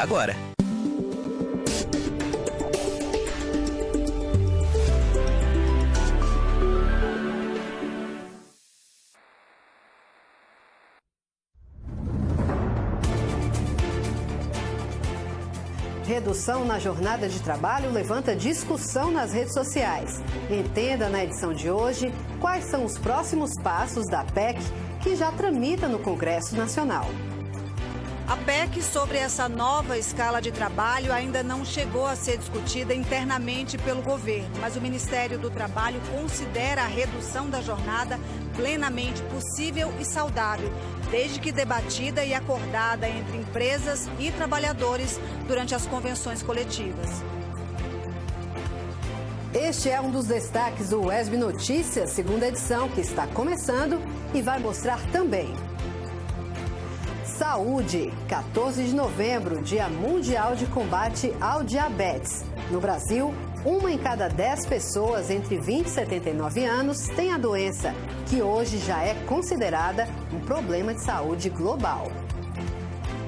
agora. Redução na jornada de trabalho levanta discussão nas redes sociais. Entenda na edição de hoje quais são os próximos passos da PEC que já tramita no Congresso Nacional. A PEC sobre essa nova escala de trabalho ainda não chegou a ser discutida internamente pelo governo, mas o Ministério do Trabalho considera a redução da jornada plenamente possível e saudável, desde que debatida e acordada entre empresas e trabalhadores durante as convenções coletivas. Este é um dos destaques do UESB Notícias, segunda edição, que está começando e vai mostrar também. Saúde, 14 de novembro, Dia Mundial de Combate ao Diabetes. No Brasil, 1 em cada 10 pessoas entre 20 e 79 anos tem a doença, que hoje já é considerada um problema de saúde global.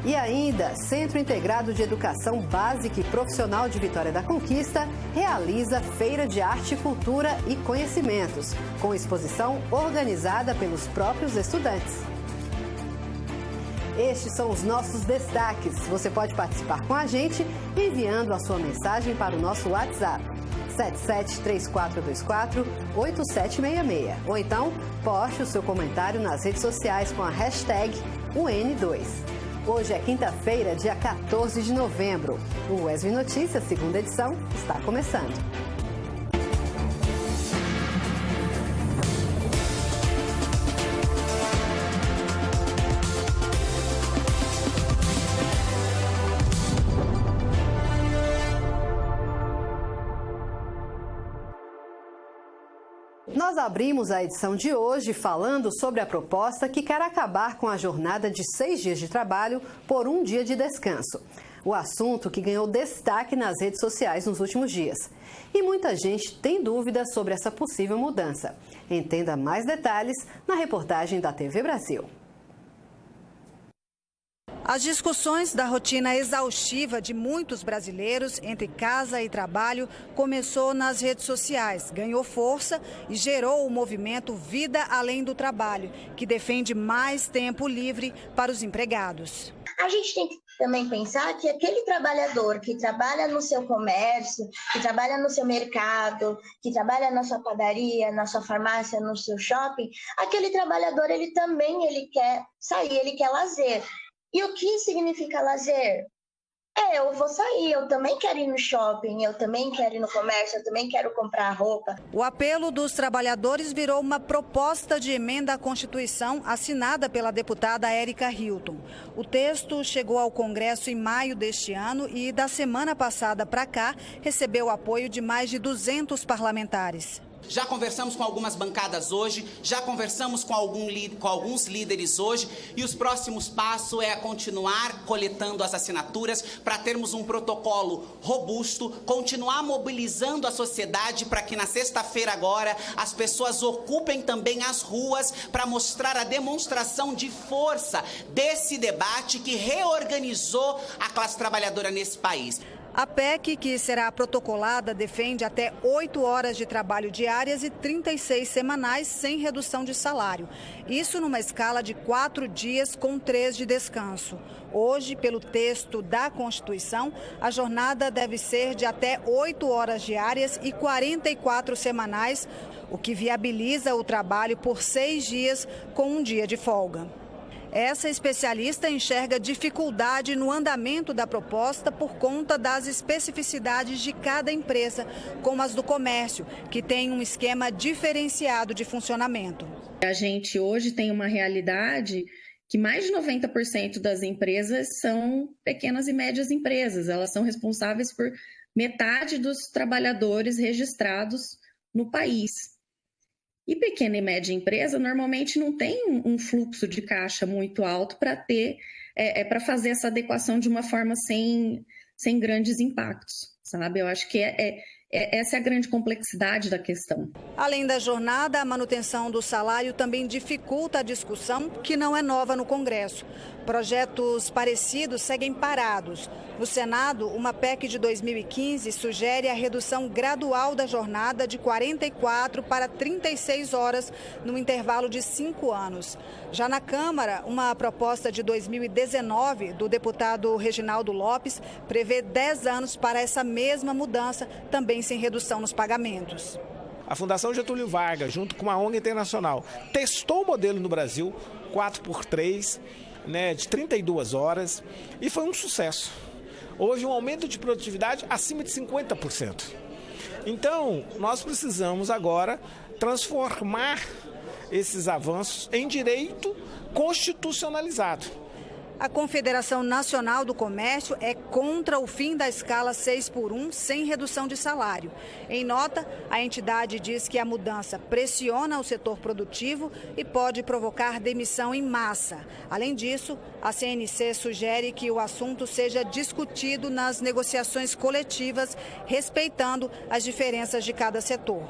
E ainda, Centro Integrado de Educação Básica e Profissional de Vitória da Conquista realiza Feira de Arte, Cultura e Conhecimentos, com exposição organizada pelos próprios estudantes. Estes são os nossos destaques. Você pode participar com a gente enviando a sua mensagem para o nosso WhatsApp 7734248766 ou então poste o seu comentário nas redes sociais com a hashtag UN2. Hoje é quinta-feira, dia 14 de novembro. O UESB Notícias, segunda edição, está começando. Nós abrimos a edição de hoje falando sobre a proposta que quer acabar com a jornada de 6 dias de trabalho por 1 dia de descanso. O assunto que ganhou destaque nas redes sociais nos últimos dias. E muita gente tem dúvidas sobre essa possível mudança. Entenda mais detalhes na reportagem da TV Brasil. As discussões da rotina exaustiva de muitos brasileiros entre casa e trabalho começou nas redes sociais, ganhou força e gerou o movimento Vida Além do Trabalho, que defende mais tempo livre para os empregados. A gente tem que também pensar que aquele trabalhador que trabalha no seu comércio, que trabalha no seu mercado, que trabalha na sua padaria, na sua farmácia, no seu shopping, aquele trabalhador ele quer sair, ele quer lazer. E o que significa lazer? Eu vou sair, eu também quero ir no shopping, eu também quero ir no comércio, eu também quero comprar roupa. O apelo dos trabalhadores virou uma proposta de emenda à Constituição assinada pela deputada Érica Hilton. O texto chegou ao Congresso em maio deste ano e, da semana passada para cá, recebeu o apoio de mais de 200 parlamentares. Já conversamos com algumas bancadas hoje, já conversamos com alguns líderes hoje e os próximos passos é continuar coletando as assinaturas para termos um protocolo robusto, continuar mobilizando a sociedade para que na sexta-feira agora as pessoas ocupem também as ruas para mostrar a demonstração de força desse debate que reorganizou a classe trabalhadora nesse país. A PEC, que será protocolada, defende até 8 horas de trabalho diárias e 36 semanais sem redução de salário. Isso numa escala de 4 dias com 3 de descanso. Hoje, pelo texto da Constituição, a jornada deve ser de até 8 horas diárias e 44 semanais, o que viabiliza o trabalho por 6 dias com 1 dia de folga. Essa especialista enxerga dificuldade no andamento da proposta por conta das especificidades de cada empresa, como as do comércio, que tem um esquema diferenciado de funcionamento. A gente hoje tem uma realidade que mais de 90% das empresas são pequenas e médias empresas. Elas são responsáveis por metade dos trabalhadores registrados no país. E pequena e média empresa normalmente não tem um fluxo de caixa muito alto para para fazer essa adequação de uma forma sem grandes impactos, sabe? Eu acho que é Essa é a grande complexidade da questão. Além da jornada, a manutenção do salário também dificulta a discussão, que não é nova no Congresso. Projetos parecidos seguem parados. No Senado, uma PEC de 2015 sugere a redução gradual da jornada de 44 para 36 horas no intervalo de 5 anos. Já na Câmara, uma proposta de 2019 do deputado Reginaldo Lopes prevê 10 anos para essa mesma mudança, também sem redução nos pagamentos. A Fundação Getúlio Vargas, junto com uma ONG internacional, testou o modelo no Brasil, 4x3, de 32 horas, e foi um sucesso. Houve um aumento de produtividade acima de 50%. Então, nós precisamos agora transformar esses avanços em direito constitucionalizado. A Confederação Nacional do Comércio é contra o fim da escala 6x1 sem redução de salário. Em nota, a entidade diz que a mudança pressiona o setor produtivo e pode provocar demissão em massa. Além disso, a CNC sugere que o assunto seja discutido nas negociações coletivas, respeitando as diferenças de cada setor.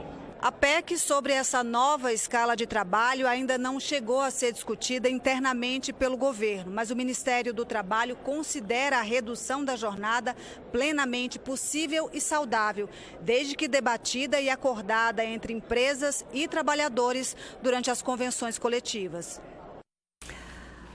A PEC sobre essa nova escala de trabalho ainda não chegou a ser discutida internamente pelo governo, mas o Ministério do Trabalho considera a redução da jornada plenamente possível e saudável, desde que debatida e acordada entre empresas e trabalhadores durante as convenções coletivas.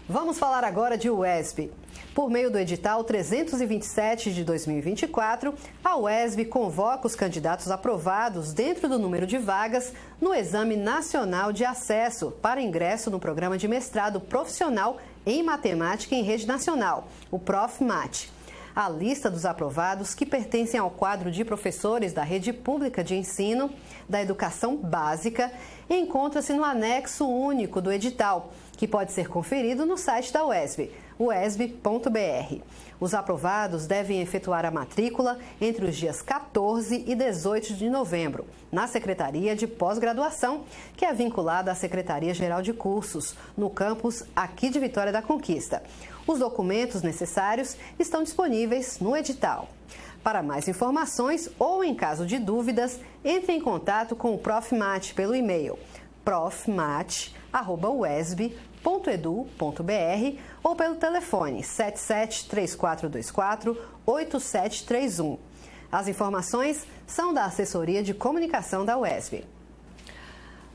Vamos falar agora de UESB. Por meio do edital 327 de 2024, a UESB convoca os candidatos aprovados dentro do número de vagas no Exame Nacional de Acesso para ingresso no Programa de Mestrado Profissional em Matemática em Rede Nacional, o ProfMat. A lista dos aprovados que pertencem ao quadro de professores da Rede Pública de Ensino da Educação Básica encontra-se no anexo único do edital, que pode ser conferido no site da UESB, uesb.br. Os aprovados devem efetuar a matrícula entre os dias 14 e 18 de novembro, na Secretaria de Pós-Graduação, que é vinculada à Secretaria-Geral de Cursos, no campus aqui de Vitória da Conquista. Os documentos necessários estão disponíveis no edital. Para mais informações ou em caso de dúvidas, entre em contato com o ProfMat pelo e-mail profmat@uesb.edu.br ou pelo telefone 77-3424-8731. As informações são da Assessoria de Comunicação da UESB.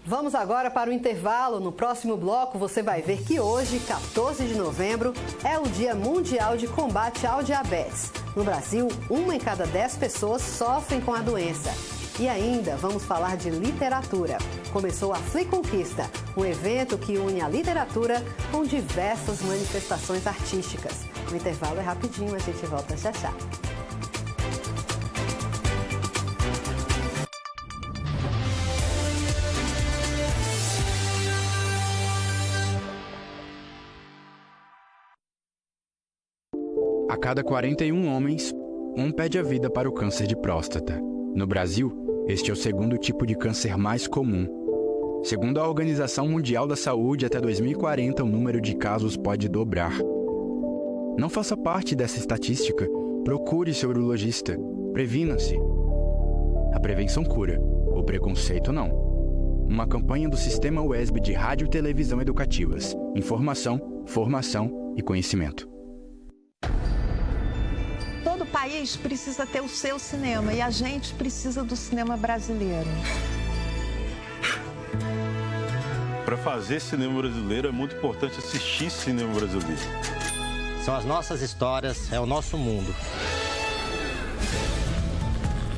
Vamos agora para o intervalo. No próximo bloco você vai ver que hoje, 14 de novembro, é o Dia Mundial de Combate ao Diabetes. No Brasil, 1 em cada 10 pessoas sofrem com a doença. E ainda vamos falar de literatura. Começou a Fliconquista, um evento que une a literatura com diversas manifestações artísticas. O intervalo é rapidinho, a gente volta já já. A cada 41 homens, um perde a vida para o câncer de próstata. No Brasil, este é o segundo tipo de câncer mais comum. Segundo a Organização Mundial da Saúde, até 2040 o número de casos pode dobrar. Não faça parte dessa estatística. Procure seu urologista. Previna-se. A prevenção cura, o preconceito não. Uma campanha do Sistema UESB de Rádio e Televisão Educativas. Informação, formação e conhecimento. Todo país precisa ter o seu cinema e a gente precisa do cinema brasileiro. Para fazer cinema brasileiro é muito importante assistir cinema brasileiro. São as nossas histórias, é o nosso mundo.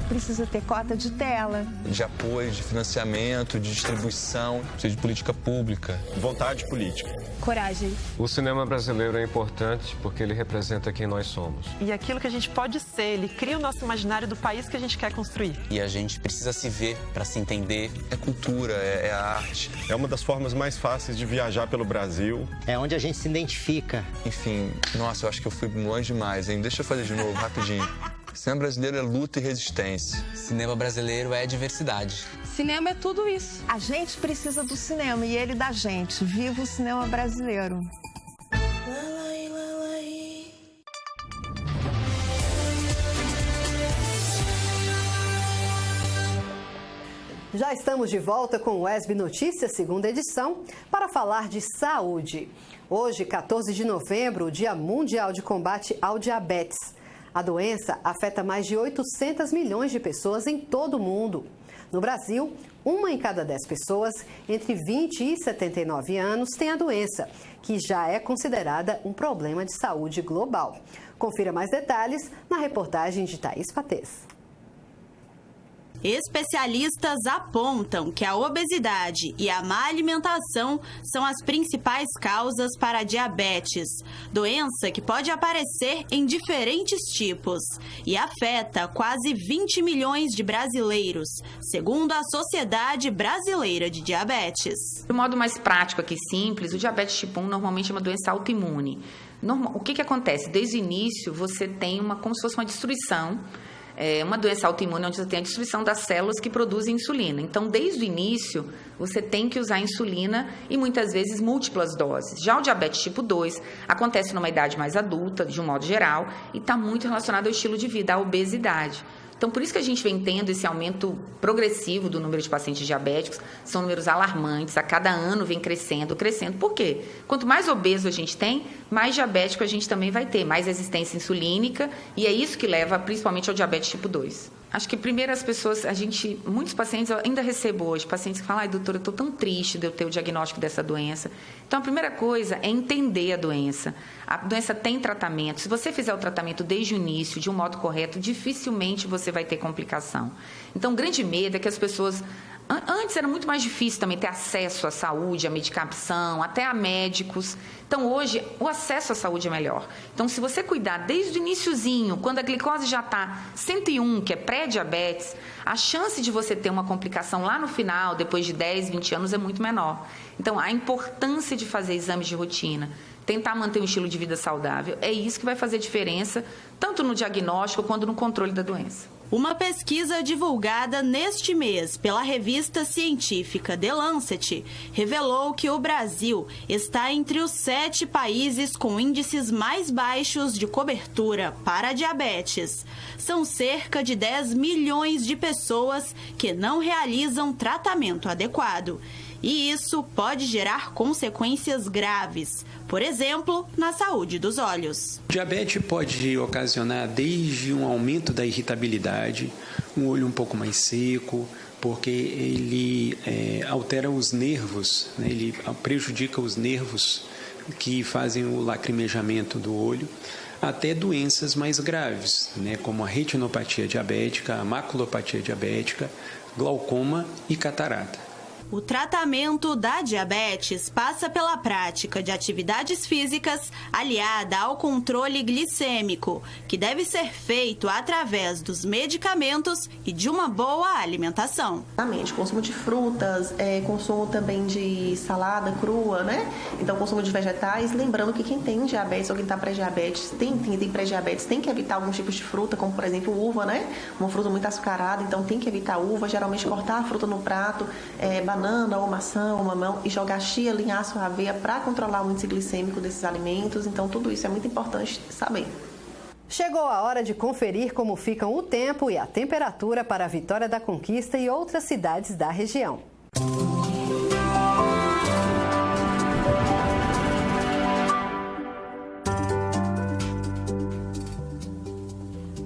Precisa ter cota de tela. De apoio, de financiamento, de distribuição, de política pública. Vontade política. Coragem. O cinema brasileiro é importante porque ele representa quem nós somos. E aquilo que a gente pode ser, ele cria o nosso imaginário do país que a gente quer construir. E a gente precisa se ver para se entender. É cultura, é arte. É uma das formas mais fáceis de viajar pelo Brasil. É onde a gente se identifica. Enfim, nossa, eu acho que eu fui longe demais, hein? Deixa eu fazer de novo, rapidinho. Cinema brasileiro é luta e resistência. Cinema brasileiro é diversidade. Cinema é tudo isso. A gente precisa do cinema e ele da gente. Viva o cinema brasileiro. Já estamos de volta com o ESB Notícias, segunda edição, para falar de saúde. Hoje, 14 de novembro, o Dia Mundial de Combate ao Diabetes. A doença afeta mais de 800 milhões de pessoas em todo o mundo. No Brasil, 1 em cada 10 pessoas entre 20 e 79 anos tem a doença, que já é considerada um problema de saúde global. Confira mais detalhes na reportagem de Thaís Patês. Especialistas apontam que a obesidade e a má alimentação são as principais causas para a diabetes, doença que pode aparecer em diferentes tipos e afeta quase 20 milhões de brasileiros, segundo a Sociedade Brasileira de Diabetes. De modo mais prático aqui, simples, o diabetes tipo 1 normalmente é uma doença autoimune. O que acontece? Desde o início você tem como se fosse uma destruição. É uma doença autoimune onde você tem a destruição das células que produzem insulina. Então, desde o início, você tem que usar insulina e muitas vezes múltiplas doses. Já o diabetes tipo 2 acontece numa idade mais adulta, de um modo geral, e está muito relacionado ao estilo de vida, à obesidade. Então, por isso que a gente vem tendo esse aumento progressivo do número de pacientes diabéticos, são números alarmantes, a cada ano vem crescendo. Por quê? Quanto mais obeso a gente tem, mais diabético a gente também vai ter, mais resistência insulínica, e é isso que leva principalmente ao diabetes tipo 2. Acho que primeiro as pessoas, muitos pacientes, eu ainda recebo hoje, pacientes que falam, ai doutora, eu estou tão triste de eu ter o diagnóstico dessa doença. Então a primeira coisa é entender a doença. A doença tem tratamento. Se você fizer o tratamento desde o início, de um modo correto, dificilmente você vai ter complicação. Então o grande medo é que as pessoas... Antes era muito mais difícil também ter acesso à saúde, à medicação, até a médicos. Então, hoje, o acesso à saúde é melhor. Então, se você cuidar desde o iniciozinho, quando a glicose já está 101, que é pré-diabetes, a chance de você ter uma complicação lá no final, depois de 10, 20 anos, é muito menor. Então, a importância de fazer exames de rotina, tentar manter um estilo de vida saudável, é isso que vai fazer diferença, tanto no diagnóstico quanto no controle da doença. Uma pesquisa divulgada neste mês pela revista científica The Lancet revelou que o Brasil está entre os 7 países com índices mais baixos de cobertura para a diabetes. São cerca de 10 milhões de pessoas que não realizam tratamento adequado. E isso pode gerar consequências graves, por exemplo, na saúde dos olhos. O diabetes pode ocasionar desde um aumento da irritabilidade, um olho um pouco mais seco, porque ele altera os nervos, né? Ele prejudica os nervos que fazem o lacrimejamento do olho, até doenças mais graves, né? Como a retinopatia diabética, a maculopatia diabética, glaucoma e catarata. O tratamento da diabetes passa pela prática de atividades físicas aliada ao controle glicêmico, que deve ser feito através dos medicamentos e de uma boa alimentação. Exatamente, consumo de frutas, consumo também de salada crua, né? Então, consumo de vegetais. Lembrando que quem tem diabetes ou quem está pré-diabetes, tem pré-diabetes, tem que evitar alguns tipos de fruta, como por exemplo uva, né? Uma fruta muito açucarada, então tem que evitar uva. Geralmente cortar a fruta no prato, banana ou maçã ou mamão e jogar chia, linhaça ou aveia para controlar o índice glicêmico desses alimentos. Então, tudo isso é muito importante saber. Chegou a hora de conferir como ficam o tempo e a temperatura para a Vitória da Conquista e outras cidades da região.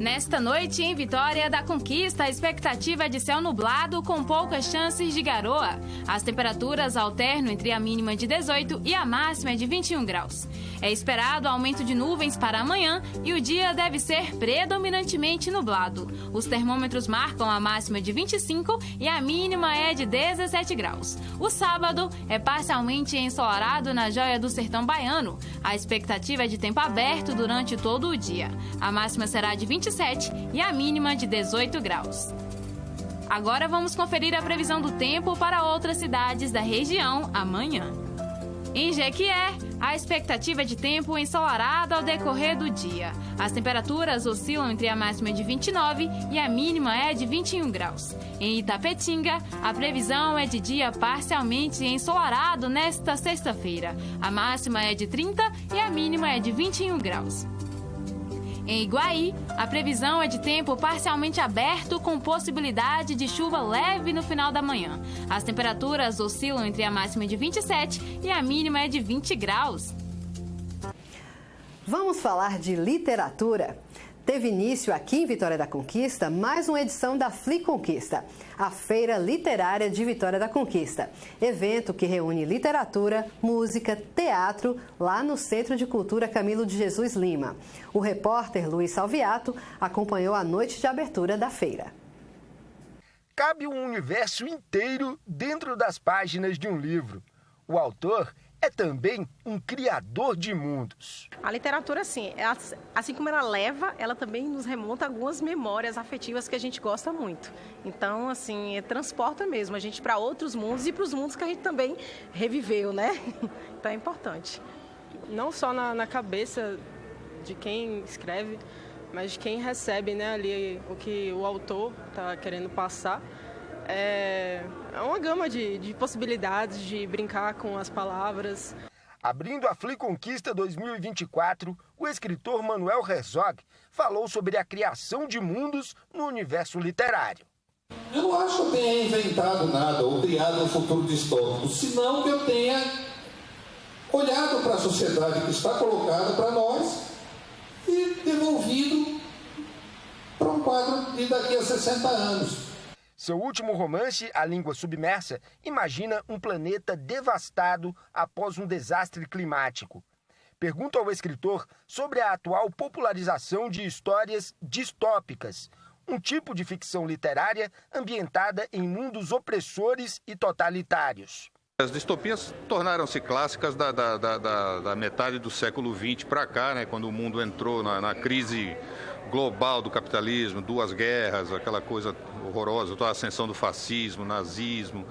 Nesta noite, em Vitória da Conquista, a expectativa é de céu nublado com poucas chances de garoa. As temperaturas alternam entre a mínima de 18 e a máxima de 21 graus. É esperado aumento de nuvens para amanhã e o dia deve ser predominantemente nublado. Os termômetros marcam a máxima de 25 e a mínima é de 17 graus. O sábado é parcialmente ensolarado na Joia do Sertão Baiano. A expectativa é de tempo aberto durante todo o dia. A máxima será de 27 e a mínima de 18 graus. Agora vamos conferir a previsão do tempo para outras cidades da região amanhã. Em Jequié, a expectativa é de tempo ensolarado ao decorrer do dia. As temperaturas oscilam entre a máxima de 29 e a mínima é de 21 graus. Em Itapetinga, a previsão é de dia parcialmente ensolarado nesta sexta-feira. A máxima é de 30 e a mínima é de 21 graus. Em Iguaí, a previsão é de tempo parcialmente aberto com possibilidade de chuva leve no final da manhã. As temperaturas oscilam entre a máxima de 27 e a mínima é de 20 graus. Vamos falar de literatura. Teve início aqui em Vitória da Conquista mais uma edição da Fli Conquista, a Feira Literária de Vitória da Conquista. Evento que reúne literatura, música, teatro, lá no Centro de Cultura Camilo de Jesus Lima. O repórter Luiz Salviato acompanhou a noite de abertura da feira. Cabe um universo inteiro dentro das páginas de um livro. O autor é também um criador de mundos. A literatura, assim como ela leva, ela também nos remonta a algumas memórias afetivas que a gente gosta muito. Então, transporta mesmo a gente para outros mundos e para os mundos que a gente também reviveu, né? Então é importante. Não só na cabeça de quem escreve, mas de quem recebe, né, ali o que o autor está querendo passar. É uma gama de possibilidades de brincar com as palavras. Abrindo a Fli Conquista 2024, o escritor Manuel Herzog falou sobre a criação de mundos no universo literário. Eu não acho que eu tenha inventado nada ou criado um futuro distópico, senão que eu tenha olhado para a sociedade que está colocada para nós e devolvido para um quadro de daqui a 60 anos. Seu último romance, A Língua Submersa, imagina um planeta devastado após um desastre climático. Pergunta ao escritor sobre a atual popularização de histórias distópicas, um tipo de ficção literária ambientada em mundos opressores e totalitários. As distopias tornaram-se clássicas da metade do século XX para cá, né, quando o mundo entrou na crise global do capitalismo, 2 guerras, aquela coisa horrorosa, toda a ascensão do fascismo, nazismo.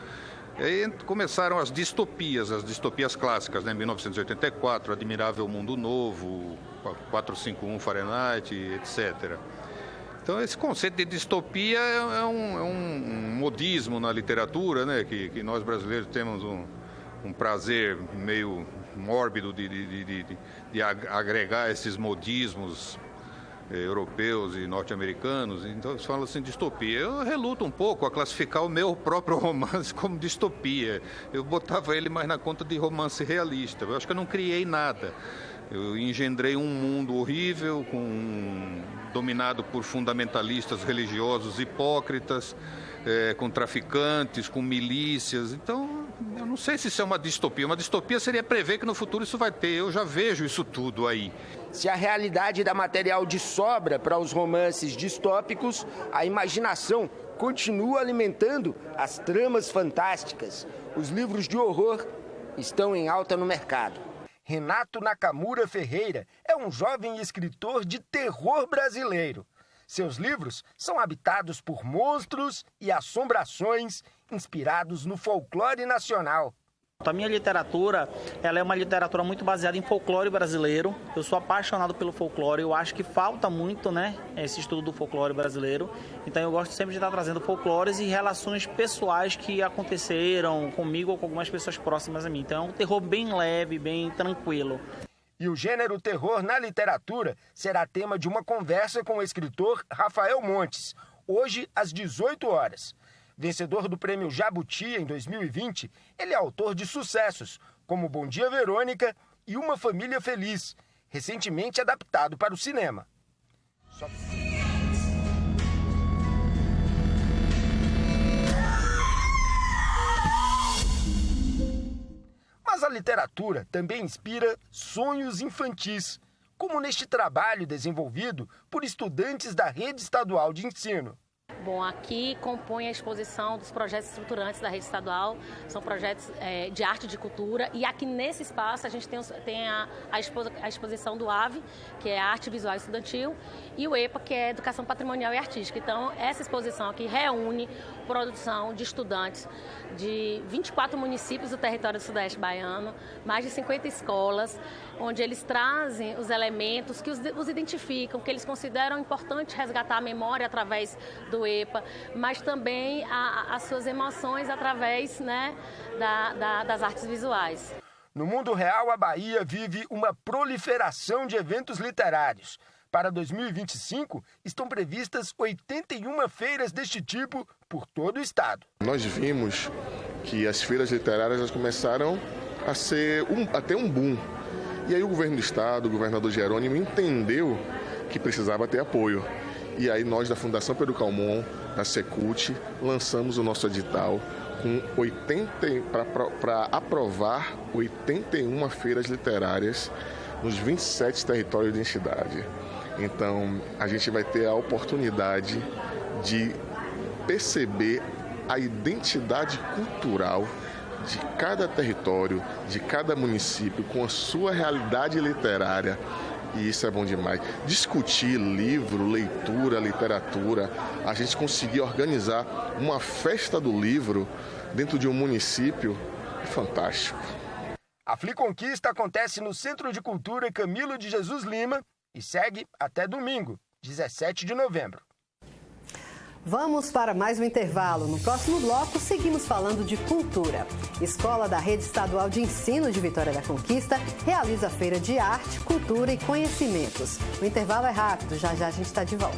E aí começaram as distopias clássicas, né? 1984, Admirável Mundo Novo, 451 Fahrenheit, etc. Então esse conceito de distopia é um modismo na literatura, né? Que nós brasileiros temos um prazer meio mórbido de agregar esses modismos europeus e norte-americanos, então eles falam assim, distopia. Eu reluto um pouco a classificar o meu próprio romance como distopia. Eu botava ele mais na conta de romance realista. Eu acho que eu não criei nada. Eu engendrei um mundo horrível, dominado por fundamentalistas religiosos hipócritas, com traficantes, com milícias. Então, eu não sei se isso é uma distopia. Uma distopia seria prever que no futuro isso vai ter. Eu já vejo isso tudo aí. Se a realidade dá material de sobra para os romances distópicos, a imaginação continua alimentando as tramas fantásticas. Os livros de horror estão em alta no mercado. Renato Nakamura Ferreira é um jovem escritor de terror brasileiro. Seus livros são habitados por monstros e assombrações inspirados no folclore nacional. A minha literatura, ela é uma literatura muito baseada em folclore brasileiro. Eu sou apaixonado pelo folclore, eu acho que falta muito, esse estudo do folclore brasileiro. Então eu gosto sempre de estar trazendo folclores e relações pessoais que aconteceram comigo ou com algumas pessoas próximas a mim. Então é um terror bem leve, bem tranquilo. E o gênero terror na literatura será tema de uma conversa com o escritor Rafael Montes, hoje às 18 horas. Vencedor do Prêmio Jabuti em 2020, ele é autor de sucessos, como Bom Dia Verônica e Uma Família Feliz, recentemente adaptado para o cinema. Mas a literatura também inspira sonhos infantis, como neste trabalho desenvolvido por estudantes da Rede Estadual de Ensino. Bom, aqui compõe a exposição dos projetos estruturantes da rede estadual, são projetos de arte e de cultura, e aqui nesse espaço a gente tem a exposição do AVE, que é Arte Visual Estudantil, e o EPA, que é Educação Patrimonial e Artística. Então, essa exposição aqui reúne produção de estudantes de 24 municípios do território do Sudeste Baiano, mais de 50 escolas, onde eles trazem os elementos que os identificam, que eles consideram importante resgatar a memória através do EPA, mas também as suas emoções através das artes visuais. No mundo real, a Bahia vive uma proliferação de eventos literários. Para 2025, estão previstas 81 feiras deste tipo por todo o estado. Nós vimos que as feiras literárias elas começaram a ser até um boom. E aí o governo do estado, o governador Jerônimo, entendeu que precisava ter apoio. E aí nós da Fundação Pedro Calmon, da Secult, lançamos o nosso edital para aprovar 81 feiras literárias nos 27 territórios de entidade. Então, a gente vai ter a oportunidade de perceber a identidade cultural de cada território, de cada município, com a sua realidade literária. E isso é bom demais. Discutir livro, leitura, literatura, a gente conseguir organizar uma festa do livro dentro de um município é fantástico. A Fliconquista acontece no Centro de Cultura Camilo de Jesus Lima e segue até domingo, 17 de novembro. Vamos para mais um intervalo. No próximo bloco, seguimos falando de cultura. Escola da Rede Estadual de Ensino de Vitória da Conquista realiza feira de arte, cultura e conhecimentos. O intervalo é rápido, já já a gente está de volta.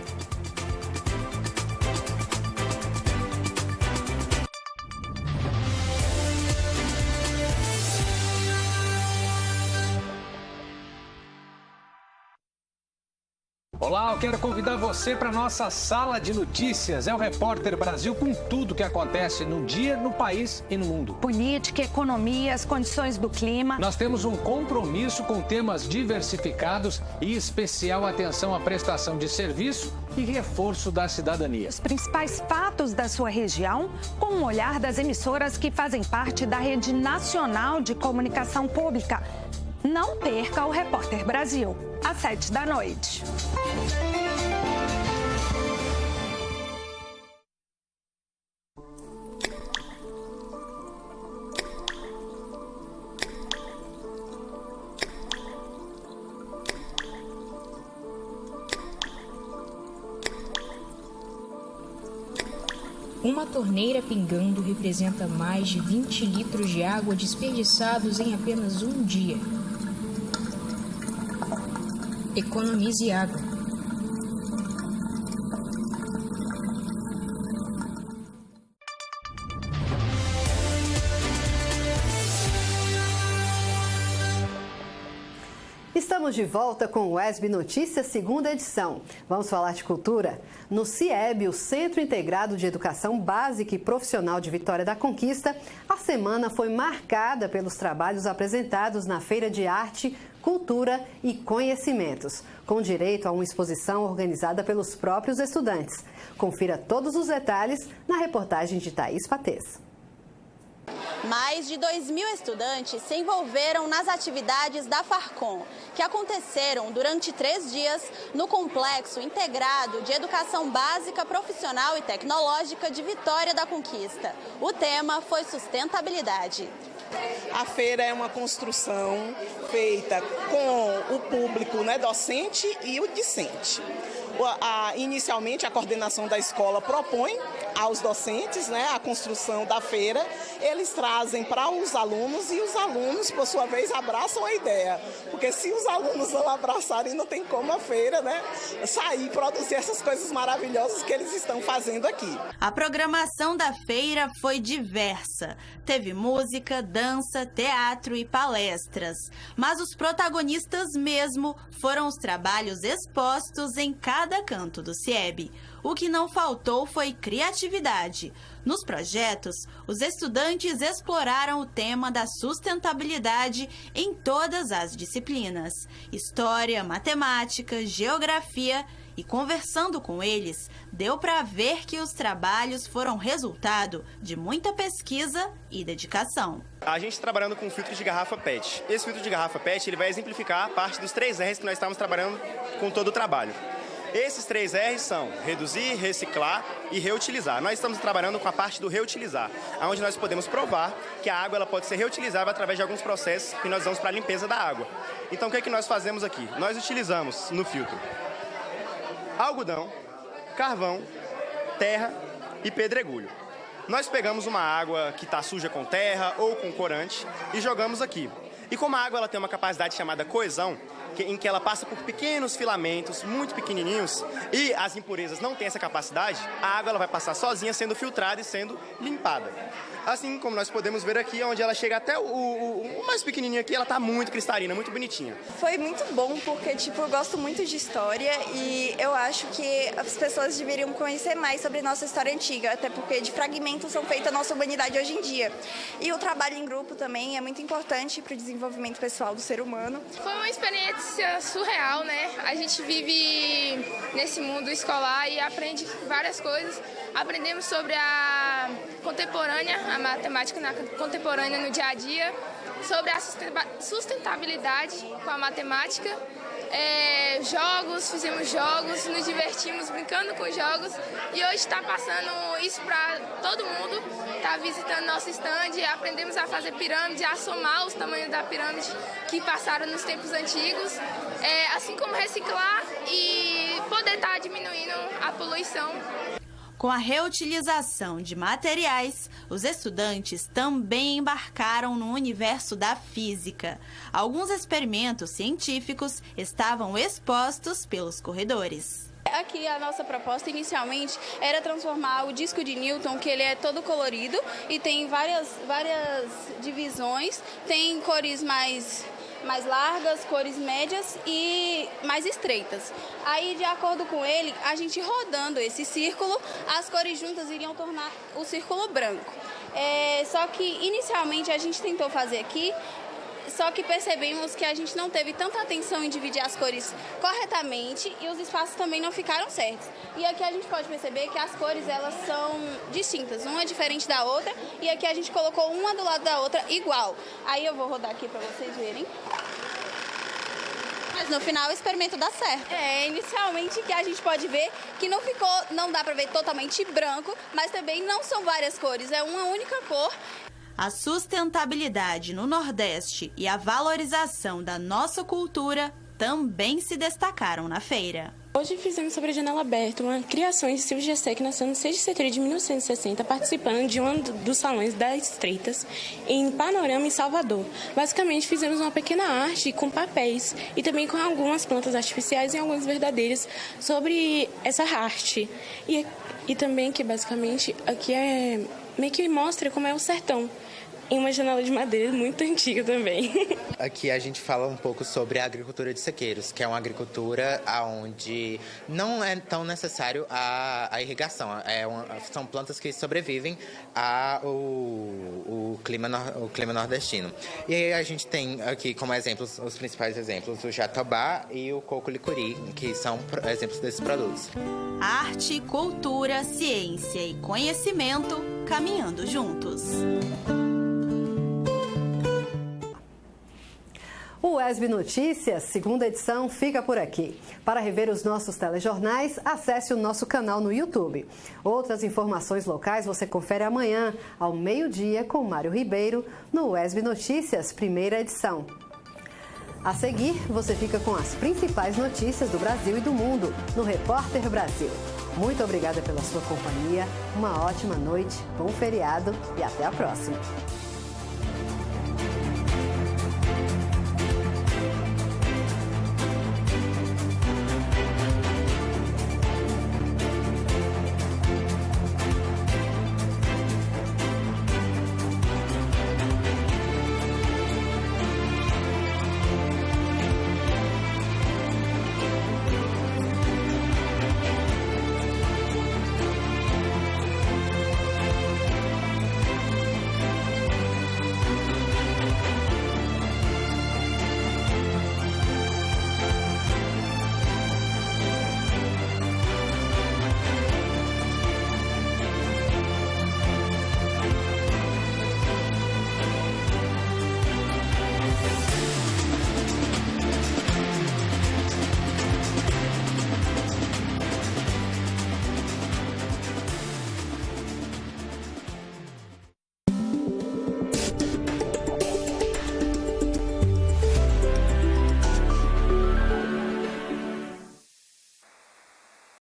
Olá, eu quero convidar você para a nossa sala de notícias. É o Repórter Brasil com tudo que acontece no dia, no país e no mundo. Política, economia, as condições do clima. Nós temos um compromisso com temas diversificados e especial atenção à prestação de serviço e reforço da cidadania. Os principais fatos da sua região, com um olhar das emissoras que fazem parte da Rede Nacional de Comunicação Pública. Não perca o Repórter Brasil, às 19h. Uma torneira pingando representa mais de 20 litros de água desperdiçados em apenas um dia. Economize água. Estamos de volta com o ESB Notícias, segunda edição. Vamos falar de cultura? No CIEB, o Centro Integrado de Educação Básica e Profissional de Vitória da Conquista, a semana foi marcada pelos trabalhos apresentados na Feira de Arte, Cultura e Conhecimentos, com direito a uma exposição organizada pelos próprios estudantes. Confira todos os detalhes na reportagem de Thaís Patês. Mais de 2.000 estudantes se envolveram nas atividades da Farcom, que aconteceram durante 3 dias no Complexo Integrado de Educação Básica, Profissional e Tecnológica de Vitória da Conquista. O tema foi sustentabilidade. A feira é uma construção feita com o público, docente e o discente. Inicialmente, a coordenação da escola propõe aos docentes a construção da feira. Eles trazem para os alunos e os alunos, por sua vez, abraçam a ideia. Porque se os alunos não abraçarem, não tem como a feira sair e produzir essas coisas maravilhosas que eles estão fazendo aqui. A programação da feira foi diversa. Teve música, dança, teatro e palestras. Mas os protagonistas mesmo foram os trabalhos expostos em cada canto do CIEB. O que não faltou foi criatividade. Nos projetos, os estudantes exploraram o tema da sustentabilidade em todas as disciplinas: história, matemática, geografia. E conversando com eles, deu para ver que os trabalhos foram resultado de muita pesquisa e dedicação. A gente trabalhando com filtro de garrafa PET. Esse filtro de garrafa PET ele vai exemplificar a parte dos 3 R's que nós estamos trabalhando com todo o trabalho. Esses 3 R's são reduzir, reciclar e reutilizar. Nós estamos trabalhando com a parte do reutilizar, onde nós podemos provar que a água ela pode ser reutilizável através de alguns processos que nós usamos para a limpeza da água. Então, o que é que nós fazemos aqui? Nós utilizamos no filtro algodão, carvão, terra e pedregulho. Nós pegamos uma água que está suja com terra ou com corante e jogamos aqui. E como a água ela tem uma capacidade chamada coesão, em que ela passa por pequenos filamentos, muito pequenininhos, e as impurezas não têm essa capacidade, a água ela vai passar sozinha sendo filtrada e sendo limpada. Assim como nós podemos ver aqui, onde ela chega até o mais pequenininho aqui, ela está muito cristalina, muito bonitinha. Foi muito bom porque, eu gosto muito de história e eu acho que as pessoas deveriam conhecer mais sobre nossa história antiga, até porque de fragmentos são feitas a nossa humanidade hoje em dia. E o trabalho em grupo também é muito importante para o desenvolvimento pessoal do ser humano. Foi uma experiência surreal, né? A gente vive nesse mundo escolar e aprende várias coisas. Aprendemos sobre a contemporânea, a matemática contemporânea no dia a dia, sobre a sustentabilidade com a matemática, fizemos jogos, nos divertimos brincando com jogos e hoje está passando isso para todo mundo, está visitando nosso stand, aprendemos a fazer pirâmide, a somar os tamanhos da pirâmide que passaram nos tempos antigos, assim como reciclar e poder estar diminuindo a poluição. Com a reutilização de materiais, os estudantes também embarcaram no universo da física. Alguns experimentos científicos estavam expostos pelos corredores. Aqui a nossa proposta inicialmente era transformar o disco de Newton, que ele é todo colorido e tem várias divisões, tem cores mais largas, cores médias e mais estreitas. Aí, de acordo com ele, a gente rodando esse círculo, as cores juntas iriam tornar o círculo branco. Só que, inicialmente, a gente tentou fazer aqui, só que percebemos que a gente não teve tanta atenção em dividir as cores corretamente e os espaços também não ficaram certos. E aqui a gente pode perceber que as cores elas são distintas, uma é diferente da outra e aqui a gente colocou uma do lado da outra igual. Aí eu vou rodar aqui para vocês verem. Mas no final o experimento dá certo. Inicialmente que a gente pode ver que não dá para ver totalmente branco, mas também não são várias cores, é uma única cor. A sustentabilidade no Nordeste e a valorização da nossa cultura também se destacaram na feira. Hoje fizemos sobre a Janela Aberta, uma criação de Silvio Gessé que nasceu no 6 de setembro de 1960, participando de um dos salões das Estreitas, em Panorama, em Salvador. Basicamente, fizemos uma pequena arte com papéis e também com algumas plantas artificiais e algumas verdadeiras sobre essa arte. E também que, basicamente, aqui meio que mostra como é o sertão. Em uma janela de madeira muito antiga também. Aqui a gente fala um pouco sobre a agricultura de sequeiros, que é uma agricultura onde não é tão necessário a irrigação. São plantas que sobrevivem ao clima nordestino. E aí a gente tem aqui como exemplos, os principais exemplos, o jatobá e o coco licuri, que são exemplos desses produtos. Arte, cultura, ciência e conhecimento caminhando juntos. O UESB Notícias, segunda edição, fica por aqui. Para rever os nossos telejornais, acesse o nosso canal no YouTube. Outras informações locais você confere amanhã, ao meio-dia, com Mário Ribeiro, no UESB Notícias, primeira edição. A seguir, você fica com as principais notícias do Brasil e do mundo, no Repórter Brasil. Muito obrigada pela sua companhia, uma ótima noite, bom feriado e até a próxima.